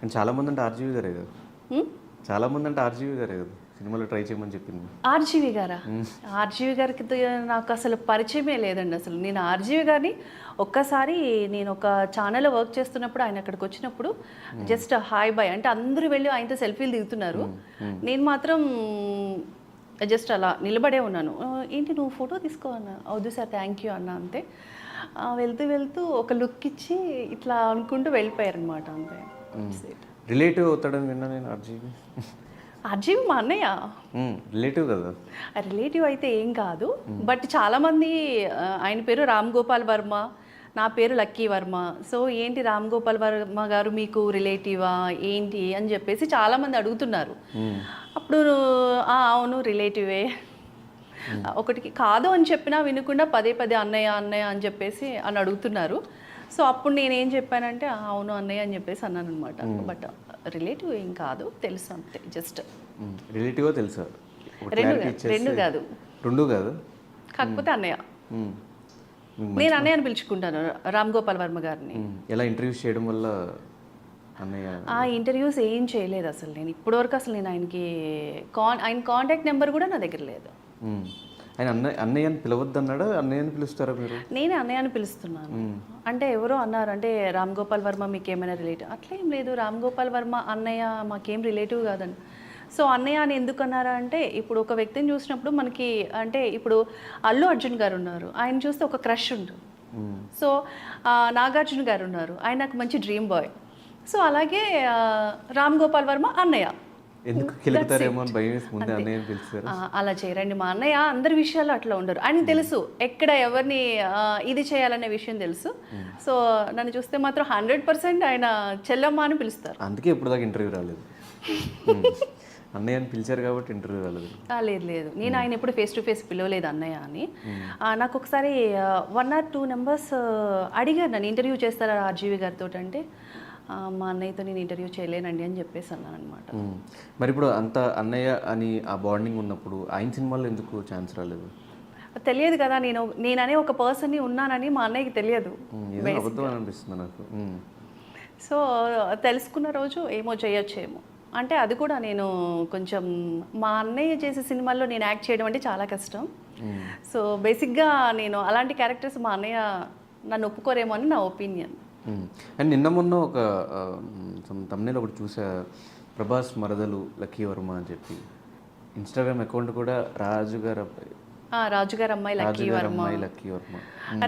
కానీ చాలామంది అంటే ఆర్జీవి గారే కదా. చాలామంది అంటే ఆర్జీవి గారే కదా సినిమాలో ట్రై చేయమని చెప్పింది. ఆర్జీవి గారా? ఆర్జీవి గారికి నాకు అసలు పరిచయమే లేదండి. అసలు నేను ఆర్జీవి గారిని ఒక్కసారి నేను ఒక ఛానల్లో వర్క్ చేస్తున్నప్పుడు ఆయన అక్కడికి వచ్చినప్పుడు జస్ట్ హాయ్ బాయ్ అంటే అందరూ వెళ్ళి ఆయనతో సెల్ఫీలు దిగుతున్నారు. నేను మాత్రం జస్ట్ అలా నిలబడే ఉన్నాను. ఏంటి నువ్వు ఫోటో తీసుకో అన్న. వద్దు సార్ థ్యాంక్ యూ అన్న అంతే. వెళ్తూ వెళ్తూ ఒక లుక్ ఇచ్చి ఇట్లా అనుకుంటూ వెళ్ళిపోయారనమాట అంతే. రిలేటివ్ అవుతాడని విన్నా నేను ఆర్జీవి. ఆర్జీవి మా అన్నయ్య. రిలేటివ్ కదా. రిలేటివ్ అయితే ఏం కాదు, బట్ చాలామంది ఆయన పేరు రామ్ గోపాల్ వర్మ, నా పేరు లక్కీ వర్మ. సో ఏంటి రామ్ గోపాల్ వర్మ గారు మీకు రిలేటివా ఏంటి అని చెప్పేసి చాలామంది అడుగుతున్నారు. అప్పుడు అవును రిలేటివే. ఒకటికి కాదు అని చెప్పినా వినకుండా పదే పదే అన్నయ్య అన్నయ్య అని చెప్పేసి అని అడుగుతున్నారు. సో అప్పుడు నేనేం చెప్పానంటే అవును అన్నయ్య అని చెప్పేసి అన్నాను అనమాట. బట్ రిలేటివ్ ఏం కాదు, తెలుసు అంతే జస్ట్. రిలేటివ్ తెలుసా? రెండు కాదు. రెండు కాదు కాకపోతే అన్నయ్య. నేను అన్నయ్య అని పిలుచుకుంటాను రామ్ గోపాల్ వర్మ గారిని. ఎలా ఇంటర్వ్యూస్ చేయడం వల్ల అన్నయ్య? ఆ ఇంటర్వ్యూస్ ఏం చేయలేదు అసలు నేను ఇప్పటివరకు. అసలు నేను ఆయన కాంటాక్ట్ నెంబర్ కూడా నా దగ్గర లేదు. ఆయన అన్నయ్య అని పిలవద్దు అన్నాడా? అన్నయ్య అని పిలుస్తారా మీరు? నేనే అన్నయ్య అని పిలుస్తున్నాను. అంటే ఎవరో అన్నారు అంటే రామ్ గోపాల్ వర్మ మీకు ఏమైనా రిలేటివ్? అట్లా ఏం లేదు, రామ్ గోపాల్ వర్మ అన్నయ్య మాకేం రిలేటివ్ కాదండి. సో అన్నయ్య అని ఎందుకు అన్నారా అంటే ఇప్పుడు ఒక వ్యక్తిని చూసినప్పుడు మనకి అంటే ఇప్పుడు అల్లు అర్జున్ గారు ఉన్నారు, ఆయన చూస్తే ఒక క్రష్ ఉంటుంది. సో నాగార్జున గారు ఉన్నారు, ఆయన నాకు మంచి డ్రీమ్ బాయ్. సో అలాగే రామ్ గోపాల్ వర్మ అన్నయ్య. ఎందుకు కిలుగుతారేమో అని భయం వేసి ముందే అన్నయ్య పిలుస్తారు. అలా చేయరండి, మా అన్నయ్య అందరి విషయాల్లో అట్లా ఉండరు. ఆయన తెలుసు ఎక్కడ ఎవరిని ఇది చేయాలనే విషయం తెలుసు. సో నన్ను చూస్తే మాత్రం 100% ఆయన చెల్లమ్మ అని పిలుస్తారు. అందుకే ఇప్పుడు దాకా ఇంటర్వ్యూ రాలేదు. అన్నయ్య అని పిలిచారు కాబట్టి ఇంటర్వ్యూ రాలేదు. లేదు లేదు, నేను ఆయన ఎప్పుడు ఫేస్ టు ఫేస్ పిలవలేదు అన్నయ్య అని. నాకు ఒకసారి 1 or 2 నెంబర్స్ అడిగారు నన్ను ఇంటర్వ్యూ చేస్తారా ఆర్జీవి గారితో అంటే మా అన్నయ్యతో నేను ఇంటర్వ్యూ చేయలేనండి అని చెప్పేసి అన్నాను అనమాట. మరి ఇప్పుడు అంత అన్నయ్య అని ఆ బాండింగ్ ఉన్నప్పుడు ఆయన సినిమాలో ఎందుకు ఛాన్స్ రాలేదు? తెలియదు కదా, నేననే ఒక పర్సన్ని ఉన్నానని మా అన్నయ్యకి తెలియదు. అనిపిస్తుంది నాకు. సో తెలుసుకున్న రోజు ఏమో చేయొచ్చేమో అంటే అది కూడా నేను కొంచెం మా అన్నయ్య చేసే సినిమాల్లో నేను యాక్ట్ చేయడం అంటే చాలా కష్టం. సో బేసిక్గా నేను అలాంటి క్యారెక్టర్స్ మా అన్నయ్య నన్ను ఒప్పుకోరేమో అని నా ఒపీనియన్. అండ్ నిన్న మొన్న ఒక తమ్నేల్ ఒకటి చూసా, ప్రభాస్ మరదలు లక్కీ వర్మ అని చెప్పి ఇన్స్టాగ్రామ్ అకౌంట్ కూడా రాజుగారు అమ్మాయి లక్కీ వర్మ.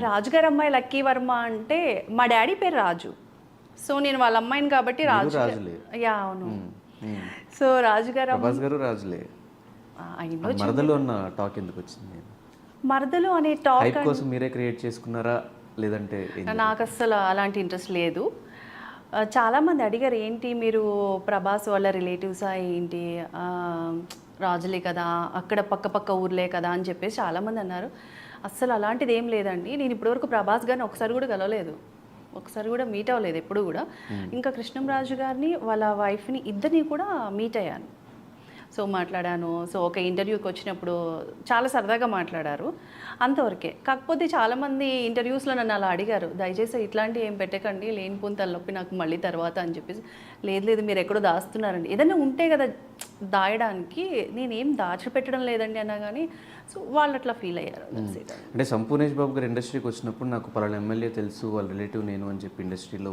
రాజుగారు అమ్మాయి లక్కీ వర్మ అంటే మా డాడీ పేరు రాజు. సో నేను వాళ్ళ అమ్మాయిని కాబట్టి రాజులే. యా అవును. సో రాజుగారు ప్రభాస్ గారు రాజులే. మరదలు అన్న టాక్ ఎందుకు వచ్చింది? మరదలు అనే టాక్ కోసం మీరే క్రియేట్ చేసుకున్నారా లేదంటే? నాకు అస్సలు అలాంటి ఇంట్రెస్ట్ లేదు. చాలామంది అడిగారు ఏంటి మీరు ప్రభాస్ వాళ్ళ రిలేటివ్సా ఏంటి, రాజులే కదా అక్కడ పక్క ఊర్లే కదా అని చెప్పేసి చాలామంది అన్నారు. అస్సలు అలాంటిది ఏం లేదండి. నేను ఇప్పటివరకు ప్రభాస్ గారిని ఒకసారి కూడా కలవలేదు, ఒకసారి కూడా మీట్ అవ్వలేదు ఎప్పుడు కూడా. ఇంకా కృష్ణంరాజు గారిని వాళ్ళ వైఫ్ని ఇద్దరిని కూడా మీట్ అయ్యాను. సో మాట్లాడాను. సో ఒక ఇంటర్వ్యూకి వచ్చినప్పుడు చాలా సరదాగా మాట్లాడారు, అంతవరకే. కాకపోతే చాలామంది ఇంటర్వ్యూస్లో నన్ను అలా అడిగారు, దయచేసి ఇట్లాంటివి ఏం పెట్టకండి, లేనిపోని తలనొప్పి నాకు మళ్ళీ తర్వాత అని చెప్పేసి. లేదు మీరు ఎక్కడో దాస్తున్నారండి, ఏదైనా ఉంటే కదా దాయడానికి, నేనేం దాచిపెట్టడం లేదండి అన్నా కానీ. సో వాళ్ళు అట్లా ఫీల్ అయ్యారు. అంటే సంపూర్ణేష్ బాబు గారు ఇండస్ట్రీకి వచ్చినప్పుడు నాకు పలానా ఎమ్మెల్యే తెలుసు, వాళ్ళ రిలేటివ్ నేను అని చెప్పి ఇండస్ట్రీలో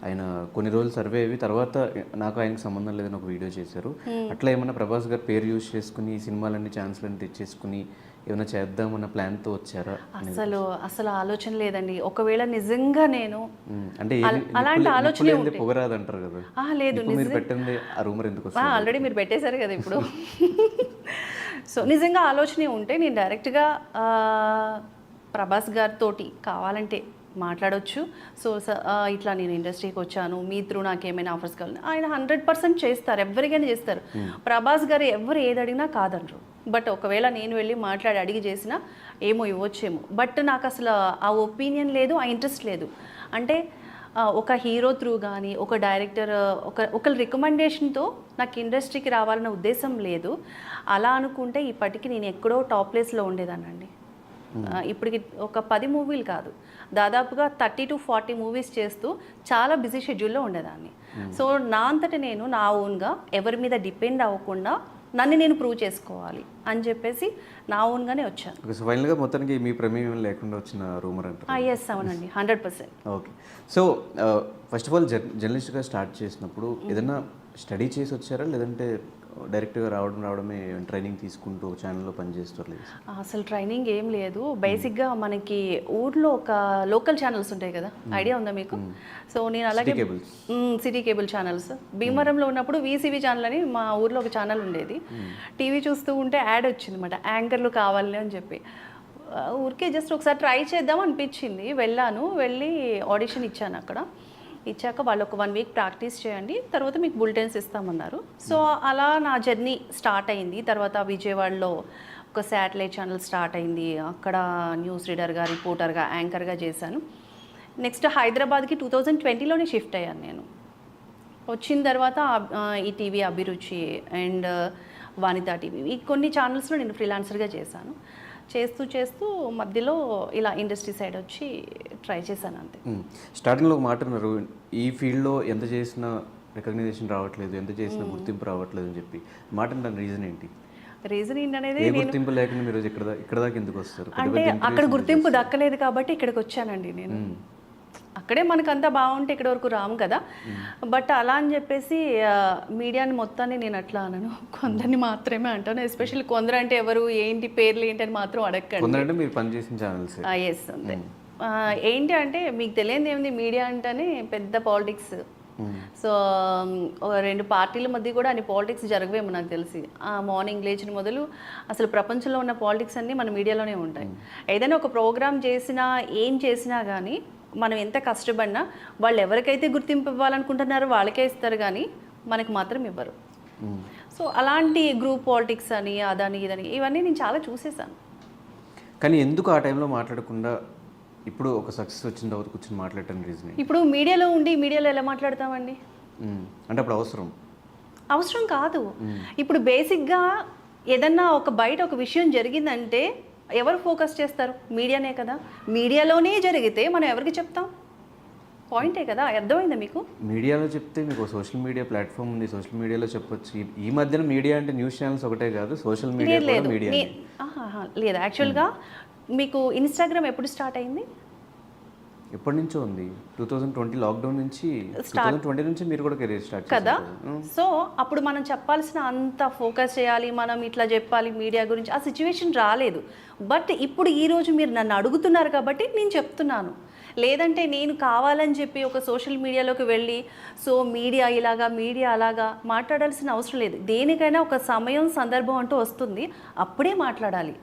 ఆయన కొన్ని రోజులు సర్వే అయ్యి తర్వాత నాకు ఆయనకు సంబంధం లేదని ఒక వీడియో చేశారు. అట్లా ఏమన్నా ప్రభాస్ గారు పేరు యూజ్ చేసుకుని సినిమాలన్నీ ఛాన్స్లన్నీ తెచ్చేసుకుని ఏమైనా చేద్దామన్న ప్లాన్తో వచ్చారా? అసలు ఆలోచన లేదండి. ఒకవేళ నిజంగా నేను అంటే అలాంటి ఆలోచన పొగరాదు అంటారు కదా. లేదు, మీరు పెట్టండి ఆ రూమర్ ఎందుకు? ఆల్రెడీ మీరు పెట్టేశారు కదా ఇప్పుడు. సో నిజంగా ఆలోచన ఉంటే నేను డైరెక్ట్గా ప్రభాస్ గారితో కావాలంటే మాట్లాడవచ్చు. సో ఇట్లా నేను ఇండస్ట్రీకి వచ్చాను, మీ త్రూ నాకు ఏమైనా ఆఫర్స్ కావాలి, ఆయన 100% చేస్తారు, ఎవరికైనా చేస్తారు. ప్రభాస్ గారు ఎవరు ఏది అడిగినా కాదనరు. బట్ ఒకవేళ నేను వెళ్ళి మాట్లాడి అడిగి చేసినా ఏమో ఇవ్వచ్చేమో. బట్ నాకు అసలు ఆ ఒపీనియన్ లేదు, ఆ ఇంట్రెస్ట్ లేదు. అంటే ఒక హీరో త్రూ కానీ ఒక డైరెక్టర్ ఒకరి రికమెండేషన్తో నాకు ఇండస్ట్రీకి రావాలన్న ఉద్దేశం లేదు. అలా అనుకుంటే ఇప్పటికీ నేను ఎక్కడో టాప్ ప్లేస్లో ఉండేదానండి. ఇప్పటికి ఒక 10 మూవీలు కాదు, దాదాపుగా 30 to 40 మూవీస్ చేస్తూ చాలా బిజీ షెడ్యూల్లో ఉండేదాన్ని. సో నా అంతట నేను నా ఓన్గా ఎవరి మీద డిపెండ్ అవ్వకుండా నన్ను నేను ప్రూవ్ చేసుకోవాలి అని చెప్పేసి నా ఓన్గానే వచ్చాను. సో ఫైనల్గా మొత్తానికి మీ ప్రమేయం లేకుండా వచ్చిన రూమర్ అంటారు. ఎస్, అవునండి, 100%. Okay. So first of all జర్నలిస్ట్గా స్టార్ట్ చేసినప్పుడు ఏదైనా స్టడీ చేసి వచ్చారా, లేదంటే డైరెక్ట్గా రావడమే ట్రైనింగ్ తీసుకుంటూ ఛానల్లో పనిచేస్తారు? లేదు, అసలు ట్రైనింగ్ ఏం లేదు. బేసిక్గా మనకి ఊర్లో ఒక లోకల్ ఛానల్స్ ఉంటాయి కదా, ఐడియా ఉందా మీకు? సో నేను అలాగే సిటీ కేబుల్ ఛానల్స్ భీమవరంలో ఉన్నప్పుడు వీసీవీ ఛానల్ అని మా ఊర్లో ఒక ఛానల్ ఉండేది. టీవీ చూస్తూ ఉంటే యాడ్ వచ్చింది అనమాట, యాంకర్లు కావాలి అని చెప్పి. ఊరికే జస్ట్ ఒకసారి ట్రై చేద్దాం అనిపించింది. వెళ్ళి ఆడిషన్ ఇచ్చాను. అక్కడ ఇచ్చాక వాళ్ళు ఒక 1 వీక్ ప్రాక్టీస్ చేయండి, తర్వాత మీకు బులెటిన్స్ ఇస్తామన్నారు. సో అలా నా జర్నీ స్టార్ట్ అయింది. తర్వాత విజయవాడలో ఒక శాటిలైట్ ఛానల్ స్టార్ట్ అయింది. అక్కడ న్యూస్ రీడర్గా, రిపోర్టర్గా, యాంకర్గా చేశాను. నెక్స్ట్ హైదరాబాద్కి 2020లోనే షిఫ్ట్ అయ్యాను నేను. వచ్చిన తర్వాత ఈ టీవీ అభిరుచి అండ్ వనితా టీవీ, ఈ కొన్ని ఛానల్స్లో నేను ఫ్రీలాన్సర్గా చేశాను. చేస్తూ మధ్యలో ఇలా ఇండస్ట్రీ సైడ్ వచ్చి ట్రై చేశాను అంతే. స్టార్టింగ్లో ఒక మాట అన్నారు, ఈ ఫీల్డ్లో ఎంత చేసినా రికగ్నైజేషన్ రావట్లేదు, ఎంత చేసినా గుర్తింపు రావట్లేదు అని చెప్పి. మాట అంటే రీజన్ ఏంటి? రీజన్ ఏంటనేది గుర్తింపు లేకుండా మీరు ఇక్కడ దాకా ఎందుకు వస్తారు? అంటే అక్కడ గుర్తింపు దక్కలేదు కాబట్టి ఇక్కడికి వచ్చానండి నేను. అక్కడే మనకు అంతా బాగుంటే ఇక్కడ వరకు రాము కదా. బట్ అలా అని చెప్పేసి మీడియాని మొత్తాన్ని నేను అట్లా అనను, కొందరిని మాత్రమే అంటాను. ఎస్పెషల్లీ కొందరు అంటే ఎవరు, ఏంటి పేర్లు ఏంటి అని మాత్రం అడగండి. మీరు పనిచేసిన ఛానల్స్. ఎస్, అంతే. ఏంటి అంటే మీకు తెలియదు ఏముంది, మీడియా అంటేనే పెద్ద పాలిటిక్స్. సో 2 పార్టీల మధ్య కూడా అన్ని పాలిటిక్స్ జరగవేమో నాకు తెలిసి. మార్నింగ్ లేచిన మొదలు అసలు ప్రపంచంలో ఉన్న పాలిటిక్స్ అన్నీ మన మీడియాలోనే ఉంటాయి. ఏదైనా ఒక ప్రోగ్రామ్ చేసినా ఏం చేసినా కానీ మనం ఎంత కష్టపడినా వాళ్ళు ఎవరికైతే గుర్తింపు ఇవ్వాలనుకుంటున్నారో వాళ్ళకే ఇస్తారు, కానీ మనకు మాత్రం ఇవ్వరు. సో అలాంటి గ్రూప్ పాలిటిక్స్ అని అదని ఇదని ఇవన్నీ నేను చాలా చూసేసాను. కానీ ఎందుకు ఆ టైంలో మాట్లాడకుండా ఇప్పుడు ఒక సక్సెస్ వచ్చిన తర్వాత కూర్చొని మాట్లాడటానికి రీజన్? ఇప్పుడు మీడియాలో ఉండి మీడియాలో ఎలా మాట్లాడతామండి? అంటే అప్పుడు అవసరం కాదు. ఇప్పుడు బేసిక్గా ఏదన్నా ఒక బయట ఒక విషయం జరిగిందంటే ఎవరు ఫోకస్ చేస్తారు? మీడియానే కదా. మీడియాలోనే జరిగితే మనం ఎవరికి చెప్తాం? పాయింటే కదా. అర్థమైందా మీకు? మీడియాలో చెప్తే మీకు సోషల్ మీడియా ప్లాట్ఫామ్ ఉంది, సోషల్ మీడియాలో చెప్పొచ్చు. ఈ మధ్యన మీడియా అంటే న్యూస్ ఛానల్స్ ఒకటే కాదు, సోషల్ మీడియా లేదు. మీడియా లేదు, యాక్చువల్గా మీకు ఇన్స్టాగ్రామ్ ఎప్పుడు స్టార్ట్ అయింది? ఎప్పటి నుంచో ఉంది, 2020 లాక్డౌన్ నుంచి. 2020 నుంచి మీరు కూడా కెరీర్ స్టార్ట్ కదా. సో అప్పుడు మనం చెప్పాల్సిన అంత ఫోకస్ చేయాలి, మనం ఇట్లా చెప్పాలి మీడియా గురించి, ఆ సిచ్యువేషన్ రాలేదు. బట్ ఇప్పుడు ఈరోజు మీరు నన్ను అడుగుతున్నారు కాబట్టి నేను చెప్తున్నాను. లేదంటే నేను కావాలని చెప్పి ఒక సోషల్ మీడియాలోకి వెళ్ళి సో మీడియా ఇలాగా మీడియా అలాగా మాట్లాడాల్సిన అవసరం లేదు. దేనికైనా ఒక సమయం సందర్భం అంటూ వస్తుంది, అప్పుడే మాట్లాడాలి.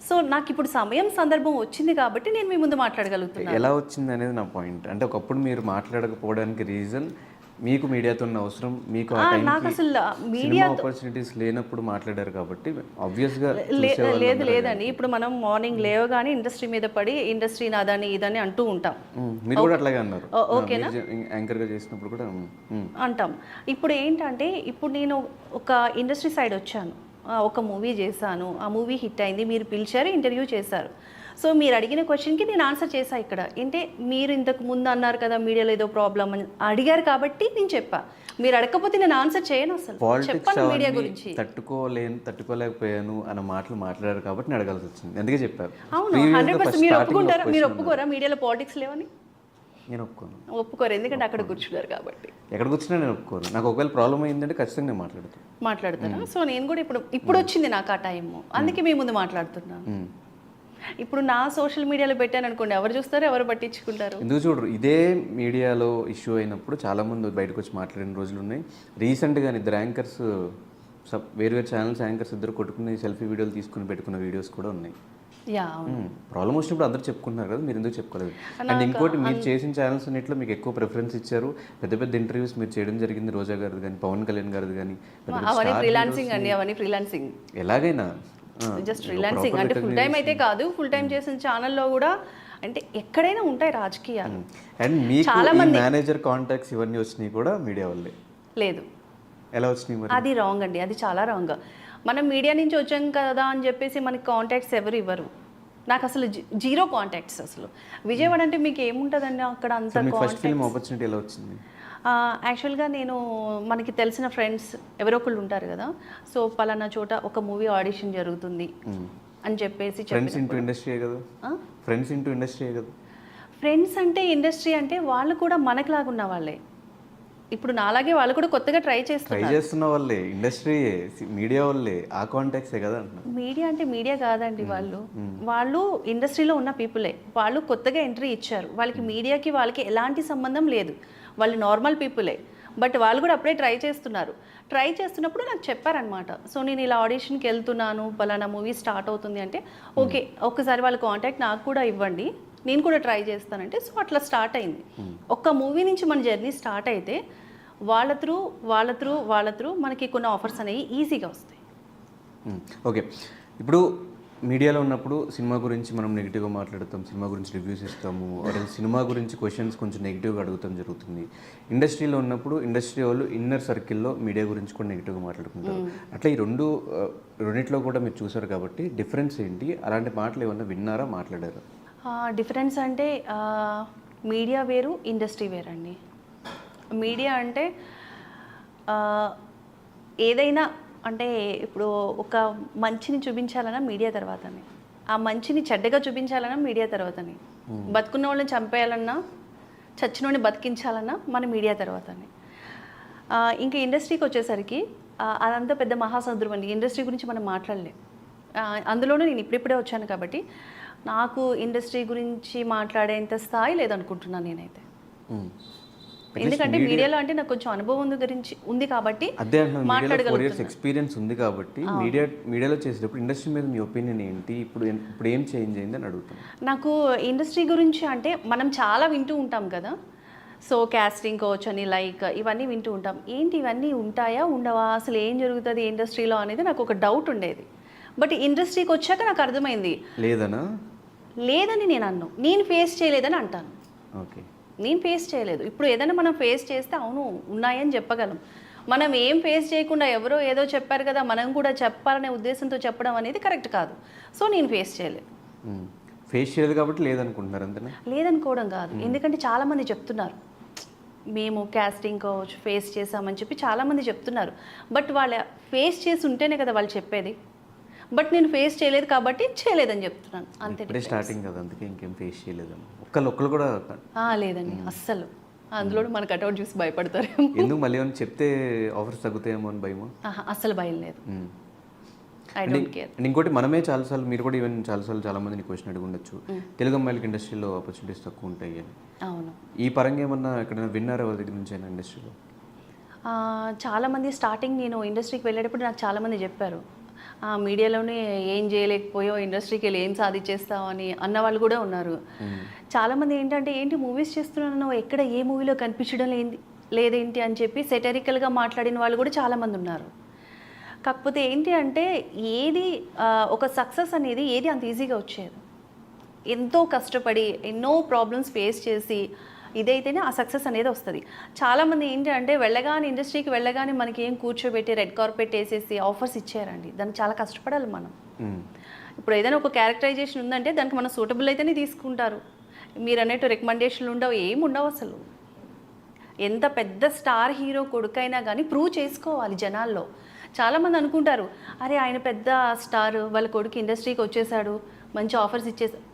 సో నాకు ఇప్పుడు సమయం సందర్భం వచ్చింది కాబట్టి నేను మీ ముందు మాట్లాడగలుగుతున్నాను. ఎలా వచ్చింది అనేది నా పాయింట్. అంటే ఒకప్పుడు మీరు మాట్లాడకపోవడానికి రీజన్ మీకు మీడియాతో ఉన్న అవసరం, మీకు ఆ నాకు అసలు మీడియా ఆపర్చునిటీస్ లేనప్పుడు మాట్లాడారు కాబట్టి ఆబ్వియస్గా. లేదండి, ఇప్పుడు మనం మార్నింగ్ లేవగానే ఇండస్ట్రీ మీద పడి ఇండస్ట్రీ నాదని ఇదని అంటూ ఉంటాం. మీరు కూడా అట్లాగే అన్నారు. ఓకేనా, యాంకర్గా చేసినప్పుడు కూడా అంటాం. ఇప్పుడు ఏంటంటే ఇప్పుడు నేను ఒక ఇండస్ట్రీ సైడ్ వచ్చాను, ఒక మూవీ చేశాను, ఆ మూవీ హిట్ అయింది, మీరు పిలిచారు, ఇంటర్వ్యూ చేశారు. సో మీరు అడిగిన క్వశ్చన్కి నేను ఆన్సర్ చేశాను. ఇక్కడ ఏంటే మీరు ఇంతకు ముందు అన్నారు కదా మీడియాలో ఏదో ప్రాబ్లం అని అడిగారు కాబట్టి నేను చెప్పా. మీరు అడగకపోతే నేను ఆన్సర్ చేయను. అసలు చెప్పాను మీడియా గురించి. తట్టుకోలేకపోయాను అన్న మాటలు మాట్లాడారు కాబట్టి నేను అడగాల్సి వచ్చింది, అందుకే చెప్పారు. అవును, 100%. మీరు ఒప్పుకుంటారా? మీరు ఒప్పుకోరా మీడియాలో పాలిటిక్స్ లేవని? నేను ఒప్పుకోరు, ఎందుకంటే అక్కడ కూర్చున్నారు కాబట్టి. ఎక్కడ కూర్చున్నా నేను ఒప్పుకోను. నాకు ఒకవేళ ప్రాబ్లం అయిందంటే ఖచ్చితంగా నేను మాట్లాడతాను. సో నేను కూడా ఇప్పుడు వచ్చింది నాకు ఆ టైము, అందుకే మీ ముందు మాట్లాడుతున్నాను. ఇప్పుడు నా సోషల్ మీడియాలో పెట్టాను అనుకోండి, ఎవరు చూస్తారు, ఎవరు పట్టించుకుంటారు? ఎందుకు చూడరు. ఇదే మీడియాలో ఇష్యూ అయినప్పుడు చాలా మంది బయటకు వచ్చి మాట్లాడిన రోజులు ఉన్నాయి. రీసెంట్గా 2 యాంకర్స్, వేరు ఛానల్స్ యాంకర్స్ ఇద్దరు కొట్టుకుని సెల్ఫీ వీడియోలు తీసుకుని పెట్టుకున్న వీడియోస్ కూడా ఉన్నాయి. ప్రాబ్లం వచ్చినప్పుడు అందరూ చెప్పుకుంటున్నారు కదా, మీరు ఎందుకు చెప్పుకోలేదు? అండ్ ఇంకోటి, మీరు చేసిన ఛానల్స్ అన్నింటిలో మీకు ఎక్కువ ప్రిఫరెన్స్ ఇచ్చారు. పెద్ద పెద్ద ఇంటర్వ్యూస్ మీరు చేయడం జరిగింది, రోజా గారిది కానీ, పవన్ కళ్యాణ్ గారిది కానీ. ఎలాగైనా జస్ట్ ఫ్రీలాన్సింగ్ అంటే ఫుల్ టైం అయితే కాదు, ఫుల్ టైం చేసిన ఛానల్లో కూడా అంటే ఎక్కడైనా ఉంటాయి రాజకీయాలు. అండ్ మీకు చాలా మంది మేనేజర్ కాంటాక్ట్స్ ఇవన్నీ వచ్చినాయి కూడా మీడియా వల్లే? లేదు. ఎలా వచ్చినాయి? అది రాంగ్ అండి, అది చాలా రాంగ్. మనం మీడియా నుంచి వచ్చాం కదా అని చెప్పేసి మనకి కాంటాక్ట్స్ ఎవరు ఇవ్వరు. నాకు అసలు జీరో కాంటాక్ట్స్ అసలు. విజయవాడ అంటే మీకు ఏముంటుందండి అక్కడ అంత సో మీ ఫస్ట్ ఫిల్మ్ కాంటాక్ట్స్. ఆపర్చునిటీ ఎలా వచ్చింది? యాక్చువల్గా నేను మనకి తెలిసిన ఫ్రెండ్స్ ఎవరో ఒకళ్ళు ఉంటారు కదా, సో పలానా చోట ఒక మూవీ ఆడిషన్ జరుగుతుంది అని చెప్పేసి ఫ్రెండ్స్ ఇంటూ చెప్పినప్పుడు ఇండస్ట్రీయే కదా, ఫ్రెండ్స్ ఇంటూ ఇండస్ట్రీయే కదా. ఫ్రెండ్స్ అంటే ఇండస్ట్రీ అంటే వాళ్ళు కూడా మనకులాగా ఉన్న వాళ్ళే. ఇప్పుడు నాలాగే వాళ్ళు కూడా కొత్తగా ట్రై ట్రై చేస్తున్నారు. చేస్తున్న వాళ్ళే, ఇండస్ట్రీయే, మీడియా వాళ్ళే, ఆ కాంటాక్ట్సే కదా అంటున్నా. మీడియా అంటే మీడియా కాదండి, వాళ్ళు ఇండస్ట్రీలో ఉన్న పీపులే. వాళ్ళు కొత్తగా ఎంట్రీ ఇచ్చారు, వాళ్ళకి మీడియాకి వాళ్ళకి ఎలాంటి సంబంధం లేదు, వాళ్ళు నార్మల్ పీపులే. బట్ వాళ్ళు కూడా అప్పుడే ట్రై చేస్తున్నారు. ట్రై చేస్తున్నప్పుడు నాకు చెప్పారనమాట, సో నేను ఇలా ఆడిషన్కి వెళ్తున్నాను, పలానా మూవీ స్టార్ట్ అవుతుంది అంటే ఓకే ఒక్కసారి వాళ్ళ కాంటాక్ట్ నాకు కూడా ఇవ్వండి, నేను కూడా ట్రై చేస్తానంటే. సో అట్లా స్టార్ట్ అయింది. ఒక్క మూవీ నుంచి మన జర్నీ స్టార్ట్ అయితే వాళ్ళ త్రూ మనకి కొన్ని ఆఫర్స్ అనేవి ఈజీగా వస్తాయి. ఓకే, ఇప్పుడు మీడియాలో ఉన్నప్పుడు సినిమా గురించి మనం నెగిటివ్గా మాట్లాడతాం, సినిమా గురించి రివ్యూస్ ఇస్తాము, అదే సినిమా గురించి క్వశ్చన్స్ కొంచెం నెగిటివ్గా అడుగుతాం జరుగుతుంది. ఇండస్ట్రీలో ఉన్నప్పుడు ఇండస్ట్రీ వాళ్ళు ఇన్నర్ సర్కిల్లో మీడియా గురించి కూడా నెగిటివ్గా మాట్లాడుకుంటారు. అట్లా ఈ రెండిట్లో కూడా మీరు చూసారు కాబట్టి డిఫరెన్స్ ఏంటి? అలాంటి మాటలు ఏమన్నా విన్నారా, మాట్లాడారా? డిఫరెన్స్ అంటే మీడియా వేరు, ఇండస్ట్రీ వేరండి. మీడియా అంటే ఏదైనా అంటే ఇప్పుడు ఒక మంచిని చూపించాలన్నా మీడియా తర్వాతనే, ఆ మంచిని చెడ్డగా చూపించాలన్నా మీడియా తర్వాతనే, బతుకున్న వాళ్ళని చంపేయాలన్నా, చచ్చిన వాళ్ళని బతికించాలన్నా మన మీడియా తర్వాతనే. ఇంకా ఇండస్ట్రీకి వచ్చేసరికి అదంతా పెద్ద మహాసముద్రం అండి. ఇండస్ట్రీ గురించి మనం మాట్లాడలేం. అందులోనూ నేను ఇప్పుడిప్పుడే వచ్చాను కాబట్టి నాకు ఇండస్ట్రీ గురించి మాట్లాడేంత స్థాయి లేదనుకుంటున్నాను నేనైతే. ఎందుకంటే మీడియాలో అంటే నాకు కొంచెం అనుభవం ఉంది కాబట్టి అదే అంటున్నాను, మీడియాలో 4 years మాట్లాడగలుగుతున్నాను. ఎక్స్పీరియన్స్ ఉంది కాబట్టి మీడియాలో చేసేటప్పుడు ఇండస్ట్రీ మీద మీ ఒపీనియన్ ఏంటి? ఇప్పుడు ఏం చేంజ్ అయింది అని అడుగుతాను. నాకు ఇండస్ట్రీ గురించి అంటే మనం చాలా వింటూ ఉంటాం కదా, సో క్యాస్టింగ్ కోచ్ అని లైక్ ఇవన్నీ వింటూ ఉంటాం. ఏంటి ఇవన్నీ ఉంటాయా ఉండవా, అసలు ఏం జరుగుతుంది ఇండస్ట్రీలో అనేది నాకు ఒక డౌట్ ఉండేది. బట్ ఇండస్ట్రీకి వచ్చాక నాకు అర్థమైంది లేదని నేను అన్నాను, నేను ఫేస్ చేయలేదని అంటాను. ఓకే, నేను ఫేస్ చేయలేదు. ఇప్పుడు ఏదైనా మనం ఫేస్ చేస్తే అవును ఉన్నాయని చెప్పగలం. మనం ఏం ఫేస్ చేయకుండా ఎవరో ఏదో చెప్పారు కదా మనం కూడా చెప్పాలనే ఉద్దేశంతో చెప్పడం అనేది కరెక్ట్ కాదు. సో నేను ఫేస్ చేయలేదు. ఫేస్ చేయలేదు కాబట్టి లేదనుకుంటున్నారు అంతేనా? లేదనుకోవడం కాదు, ఎందుకంటే చాలామంది చెప్తున్నారు మేము క్యాస్టింగ్ కోచ్ ఫేస్ చేసామని చెప్పి చాలామంది చెప్తున్నారు. బట్ వాళ్ళ ఫేస్ చేసి ఉంటేనే కదా వాళ్ళు చెప్పేది. బట్ నేను ఫేస్ చేయలేదు కాబట్టి చేయలేదని చెప్తున్నాను అంతే. ఇప్పుడే స్టార్టింగ్ కదా, అందుకే ఇంకేం ఫేస్ చేయలేదని ఒక్కళ్ళు కూడా లేదండి అస్సలు. అందులో మన కట్అవుట్ చూసి భయపడతారు. ఎందుకు మళ్ళీ ఏమైనా చెప్తే ఆఫర్స్ తగ్గుతాయేమో అని భయమా? అస్సలు భయం లేదు. I don't care. అండ్ ఇంకోటి మనమే చాలాసార్లు, మీరు కూడా ఈవెన్ చాలాసార్లు చాలా మందిని క్వశ్చన్ అడిగి ఉండొచ్చు, తెలుగు అమ్మాయిలకి ఇండస్ట్రీలో ఆపర్చునిటీస్ తక్కువ ఉంటాయి అని. అవును. ఈ పరంగా ఏమన్నా ఎక్కడైనా విన్నారా వాళ్ళ దగ్గర నుంచి అయినా ఇండస్ట్రీలో? చాలామంది స్టార్టింగ్ నేను ఇండస్ట్రీకి వెళ్ళేటప్పుడు నాకు చాలామంది చెప్పారు, మీడియాలోనే ఏం చేయలేకపోయావు, ఇండస్ట్రీకి వెళ్ళి ఏం సాధించేస్తావు అని అన్న వాళ్ళు కూడా ఉన్నారు. చాలామంది ఏంటి మూవీస్ చేస్తున్నాను ఎక్కడ ఏ మూవీలో కనిపించడం లేదేంటి అని చెప్పి సెటరికల్గా మాట్లాడిన వాళ్ళు కూడా చాలామంది ఉన్నారు. కాకపోతే ఏంటి అంటే ఏది ఒక సక్సెస్ అనేది ఏది అంత ఈజీగా వచ్చేది. ఎంతో కష్టపడి ఎన్నో ప్రాబ్లమ్స్ ఫేస్ చేసి ఇదైతేనే ఆ సక్సెస్ అనేది వస్తుంది. చాలామంది ఏంటి అంటే ఇండస్ట్రీకి వెళ్ళగానే మనకి ఏం కూర్చోబెట్టి రెడ్ కార్పెట్ వేసేసి ఆఫర్స్ ఇచ్చారండి. దానికి చాలా కష్టపడాలి మనం. ఇప్పుడు ఏదైనా ఒక క్యారెక్టరైజేషన్ ఉందంటే దానికి మనం సూటబుల్ అయితేనే తీసుకుంటారు. మీరు అన్నట్టు రికమెండేషన్లు ఉండవు, ఏమి ఉండవు అసలు. ఎంత పెద్ద స్టార్ హీరో కొడుకైనా కానీ ప్రూవ్ చేసుకోవాలి జనాల్లో. చాలామంది అనుకుంటారు అరే ఆయన పెద్ద స్టార్, వాళ్ళ కొడుకు ఇండస్ట్రీకి వచ్చేసాడు, మంచి ఆఫర్స్ ఇచ్చేసాడు.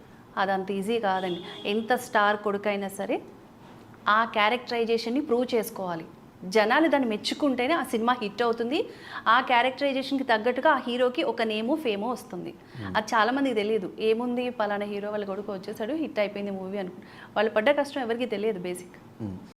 అదంత ఈజీ కాదండి. ఎంత స్టార్ కొడుకైనా సరే ఆ క్యారెక్టరైజేషన్ని ప్రూవ్ చేసుకోవాలి. జనాలు దాన్ని మెచ్చుకుంటేనే ఆ సినిమా హిట్ అవుతుంది. ఆ క్యారెక్టరైజేషన్కి తగ్గట్టుగా ఆ హీరోకి ఒక నేమో ఫేమో వస్తుంది. అది చాలామందికి తెలియదు. ఏముంది పలానా హీరో వాళ్ళ కొడుకు వచ్చేసాడు హిట్ అయిపోయింది మూవీ అనుకుంటు, వాళ్ళు పడ్డ కష్టం ఎవరికి తెలియదు బేసిక్.